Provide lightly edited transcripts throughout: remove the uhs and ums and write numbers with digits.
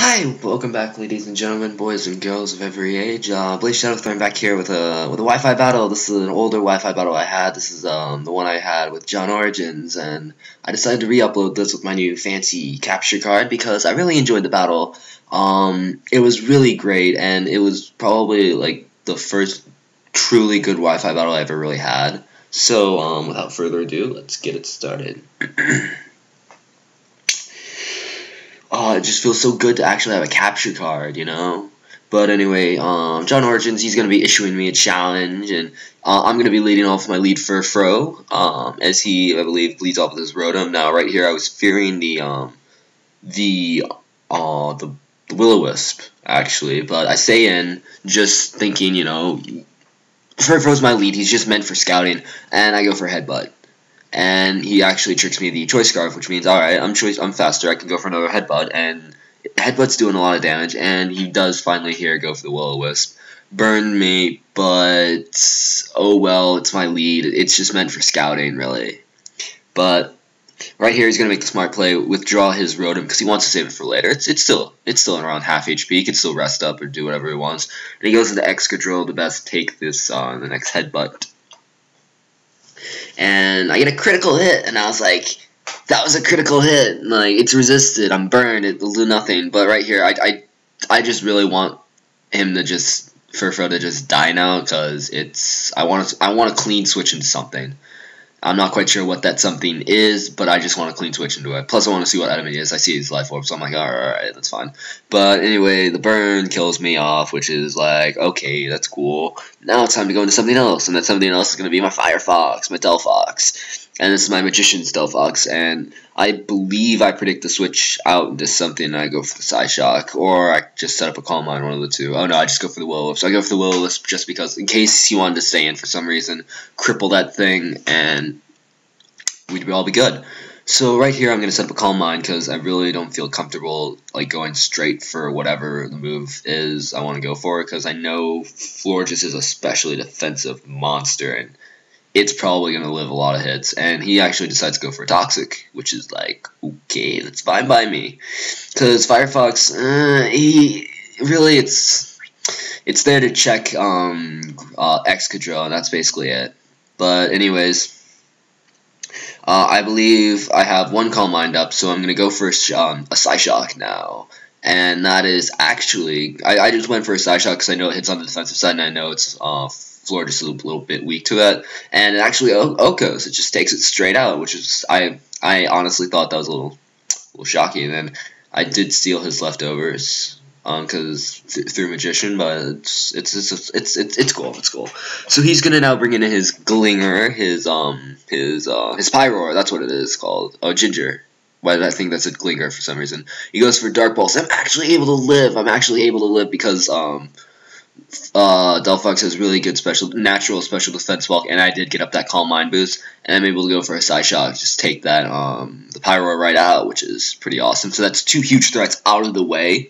Hi, welcome back, ladies and gentlemen, boys and girls of every age. BlazeShadowthorn back here with a Wi-Fi battle. This is an older Wi-Fi battle I had. This is the one I had with JohnOrigins, and I decided to re-upload this with my new fancy capture card because I really enjoyed the battle. It was really great, and it was probably like the first truly good Wi-Fi battle I ever really had. So, without further ado, let's get it started. Oh, it just feels so good to actually have a capture card, you know? But anyway, JohnOrigins, he's going to be issuing me a challenge, and I'm going to be leading off my lead for Fro, as he, I believe, leads off with his Rotom. Now, right here, I was fearing the Will-O-Wisp, actually, but I stay in just thinking, you know, Fro's my lead, he's just meant for scouting, and I go for Headbutt. And he actually tricks me the Choice Scarf, which means, alright, I'm faster, I can go for another Headbutt, and Headbutt's doing a lot of damage, and he does finally here go for the Will-O-Wisp. Burned me, but, oh well, it's my lead, it's just meant for scouting, really. But, right here, he's going to make the smart play, withdraw his Rotom, because he wants to save it for later. It's still around half HP, he can still rest up or do whatever he wants. And he goes into Excadrill to best take this on the next Headbutt. And I get a critical hit, and I was like, that was a critical hit, like, it's resisted, I'm burned, it will do nothing, but right here, I just really want him to just, Fro to just die now, because I want to clean switch into something. I'm not quite sure what that something is, but I just want to clean switch into it. Plus, I want to see what enemy it is. I see his life orb, so I'm like, alright, that's fine. But anyway, the burn kills me off, which is like, okay, that's cool. Now it's time to go into something else, and that something else is going to be my Firefox, my Delphox. And this is my Magician's Delphox, and I believe I predict the switch out into something, and I go for the Psyshock, or I just set up a Calm Mind, one of the two. Oh no, I just go for the Will-O-Wisp. So I go for the Will-O-Wisp just because, in case he wanted to stay in for some reason, cripple that thing, and we'd all be good. So right here, I'm going to set up a Calm Mind, because I really don't feel comfortable like going straight for whatever the move is I want to go for, because I know Florges is a specially defensive monster, and it's probably going to live a lot of hits, and he actually decides to go for Toxic, which is like, okay, that's fine by me, because Firefox, it's there to check Excadrill, and that's basically it. But anyways, I believe I have one Calm Mind up, so I'm going to go for a Psyshock now. And that is actually, I just went for a Psyshock because I know it hits on the defensive side, and I know it's Florges a little bit weak to it. And it actually Okos, it just takes it straight out, which is, I honestly thought that was a little shocking. And then I did steal his leftovers, because through Magician, but it's cool. So he's gonna now bring in his Glinger, his Pyroar, that's what it is called. Oh, Ginger. Why did I think that's a Glinger for some reason? He goes for Dark Pulse. I'm actually able to live. Because Delphox has really good natural special defense bulk, and I did get up that Calm Mind boost, and I'm able to go for a Psyshock, just take that the Pyroar right out, which is pretty awesome. So that's two huge threats out of the way.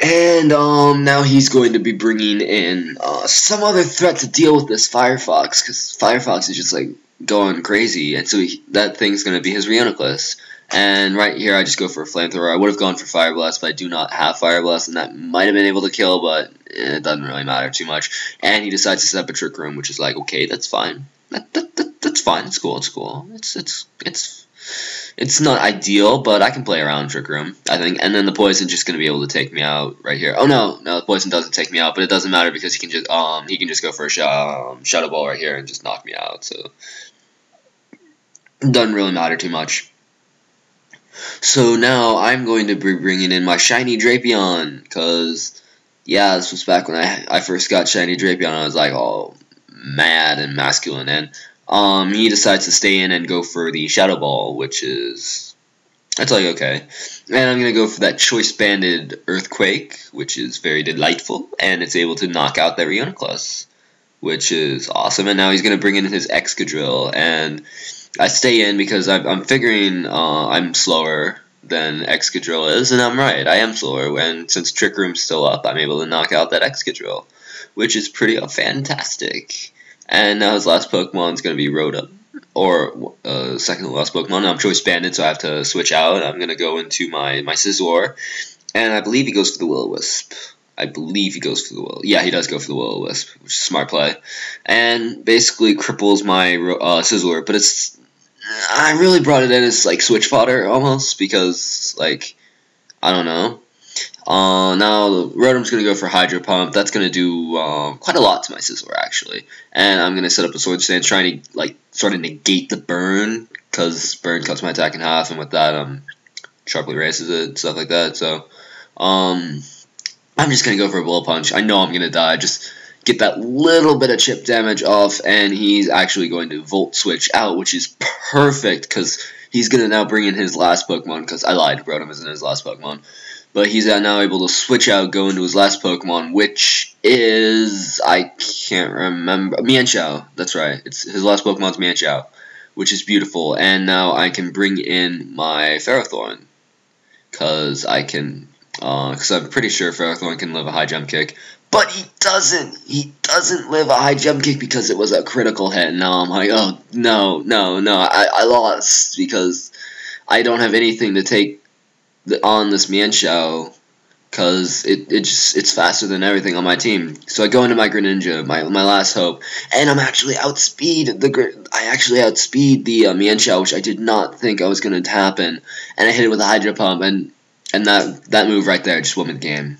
And now he's going to be bringing in some other threat to deal with this Firefox, because Firefox is just like going crazy, and so that thing's going to be his Reuploaded. And right here, I just go for a Flamethrower. I would have gone for Fire Blast, but I do not have Fire Blast, and that might have been able to kill, but it doesn't really matter too much. And he decides to set up a Trick Room, which is like, okay, that's fine. That's fine. It's cool. It's not ideal, but I can play around Trick Room, I think. And then the Poison's just going to be able to take me out right here. Oh no, the Poison doesn't take me out, but it doesn't matter because he can just go for a Shadow Ball right here and just knock me out. So it doesn't really matter too much. So now I'm going to be bringing in my Shiny Drapion, because, yeah, this was back when I first got Shiny Drapion, I was like all mad and masculine, and he decides to stay in and go for the Shadow Ball, which is, that's like, okay. And I'm going to go for that Choice Banded Earthquake, which is very delightful, and it's able to knock out that Reuploaded, which is awesome. And now he's going to bring in his Excadrill, and I stay in because I'm figuring I'm slower than Excadrill is, and I'm right, I am slower, and since Trick Room's still up, I'm able to knock out that Excadrill, which is pretty fantastic. And now his last Pokemon's going to be Rotom, or second to last Pokemon. I'm Choice Banded, so I have to switch out. I'm going to go into my Scizor, And I believe he goes for the Will-O-Wisp. I believe he goes for the Will. Yeah, he does go for the Will-O-Wisp, which is a smart play. And basically cripples my Sizzler, but it's... I really brought it in as, like, switch fodder, almost, because, like, I don't know. Now, Rotom's going to go for Hydro Pump. That's going to do quite a lot to my Sizzler, actually. And I'm going to set up a Swords Dance, trying to, like, sort of negate the burn, because burn cuts my attack in half, and with that, sharply races it, stuff like that. So, I'm just going to go for a Bullet Punch. I know I'm going to die. Just get that little bit of chip damage off, and he's actually going to Volt Switch out, which is perfect, because he's going to now bring in his last Pokemon, because I lied, Rotom isn't his last Pokemon. But he's now able to switch out, go into his last Pokemon, which is, I can't remember, Mienshao, that's right, his last Pokemon's Mienshao, which is beautiful, and now I can bring in my Ferrothorn, because I'm pretty sure Ferrothorn can live a high jump kick, but he doesn't live a high jump kick because it was a critical hit, and now I'm like, oh, no, I lost, because I don't have anything to take on this Mienshao, because it's faster than everything on my team. So I go into my Greninja, my last hope, and I actually outspeed the Mienshao, which I did not think I was going to happen, and I hit it with a Hydro Pump, and that move right there just won me the game.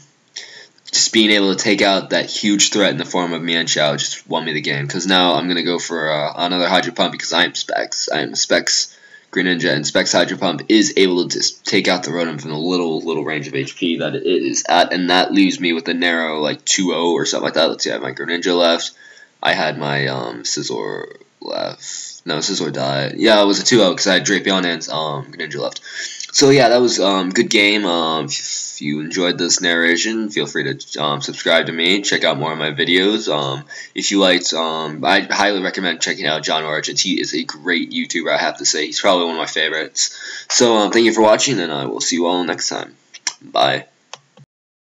Just being able to take out that huge threat in the form of Mienshao just won me the game, because now I'm going to go for another Hydro Pump, because I am Specs Greninja, and Specs Hydro Pump is able to just take out the Rotom from the little range of HP that it is at, and that leaves me with a narrow, like, 2-0 or something like that. Let's see, I have my Greninja left. I had my Scizor left. No, Scizor died. Yeah, it was a 2-0 because I had Drapion and Greninja left. So yeah, that was good game. If you enjoyed this narration, feel free to subscribe to me. Check out more of my videos. If you liked, I highly recommend checking out JohnOrigins. He is a great YouTuber, I have to say. He's probably one of my favorites. So thank you for watching, and I will see you all next time. Bye.